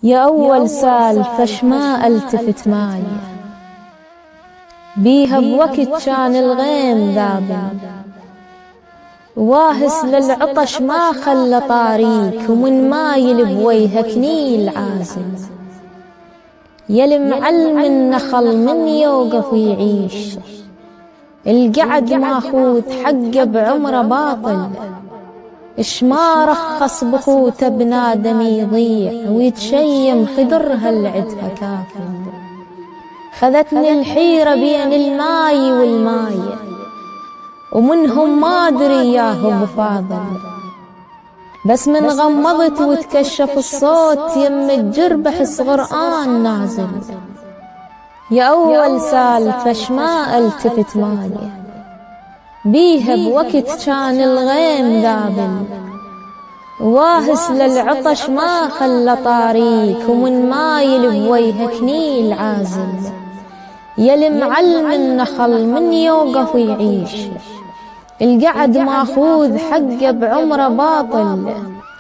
يا أول سالفة شما التفت معي بيها بوقت كان الغيم ذابل، واهس للعطش ما خلى طاريك، ومن مايل بويهك نيل عازل. يلي معلم النخل من يوقف ويعيش، القعد ماخوذ حقه بعمره باطل. اش ما رخص بخوته بنادم يضيع، ويتشيم خدرها العدها كافل. خذتني الحيرة بين الماي والماي، ومنهم ما ادري ياهو بفاضل. بس من غمضت وتكشف الصوت يم الجرب حس غرقان نازل. يا أول سالفة شما التفت معي بيها بوقت كان الغيم ذابل، واهس للعطش ما خلى طاريك، ومن مايل بويهك نيل عازل. يلي معلم النخل من يوقف ويعيش، القعد ماخوذ حقه بعمره باطل.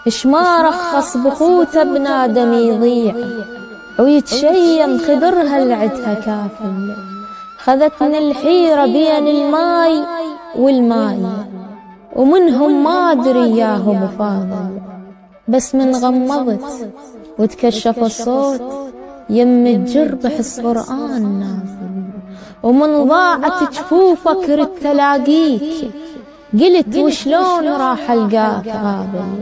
اش ما رخص بخوته بنادم يضيع، ويتشيم خدرها العدها كافل. خذتني الحيرة بين الماي والماي، ومنهم ما ادري ياهو بفاضل. بس من غمضت وتكشف الصوت يم الجرب حس غرقان نازل. ومن ضاعت جفوفك رد تلاقيك، قلت وشلون راح القاك غابل.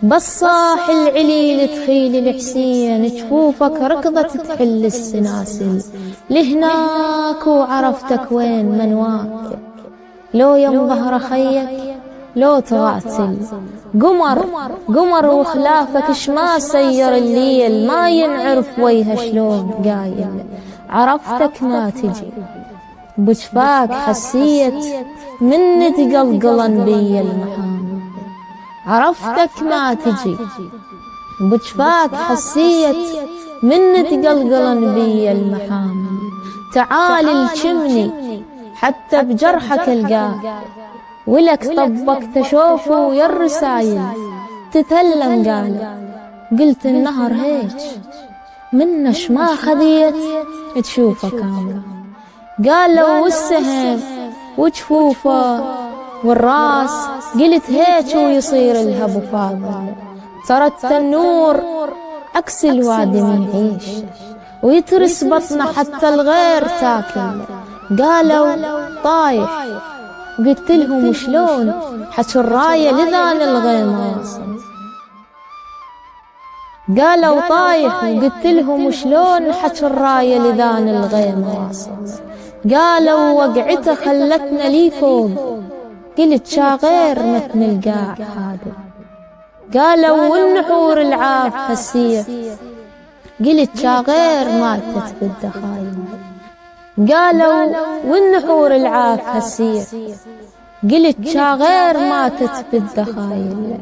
بس صاح العليل تخيل الحسين، جفوفك ركضت تحل السناسل. لهناك وعرفتك وين منواك، لو يم ظهر خيك لو تغاتل. قمر وخلافك اش ما سير الليل، ما ينعرف ويها شلون قايل. عرفتك ما تجي بجفاك حسيت من تقلقلن بي المحامل. عرفتك ما تجي بجفاك حسيت من تقلقلن بي المحامل. تعال الجمني حتى بجرحك القاك، ولك طبك تشوفه ويا الرسايل. تثلم قلت النهر هيج منش ما خذيت تشوفه كامل. قال لو السهم وجفوفه والراس، قلت هيك ويصير لها بفاضل. صارت النور عكس الوادم يعيش، ويترس بطنه حتى الغير تاكل. قالوا طايح، قلت لهم شلون حكوا الراية لذان الغيم واصل. قالوا طايح، قلت لهم شلون حكوا الراية لذان الغيم واصل. قالوا وقعته خلتنا لي فوق، قلت شاغير متن القاع هذا. قالوا والنحور العاف هالسيف، قلت شاغير ماتت بالدخايل. قالوا والنحور العاف هالسيف، قلت شاغير ماتت بالدخايل.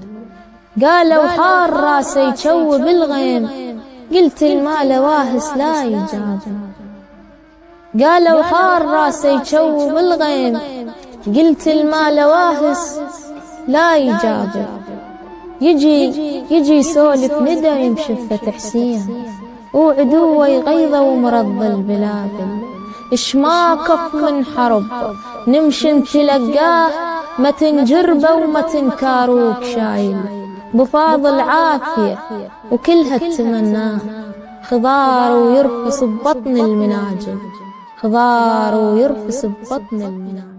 قالوا حار راسي يشوب بالغيم، قلت المال واهس لا يجاب. قالوا حار راسي يشوب بالغيم، قلت المال واهس لا يجاب. يجي يسولف ندم بشفة حسين، وعدوه يغيظه ومرض البلابل. اش ما كف من حرب نمشي نتلقاه، ما تنجربه وما تنكاروك شايل. بفاضل عافية وكلها تتمناه، خضار ويرفس ببطن المناجل، خضار ويرفس ببطن المناجل.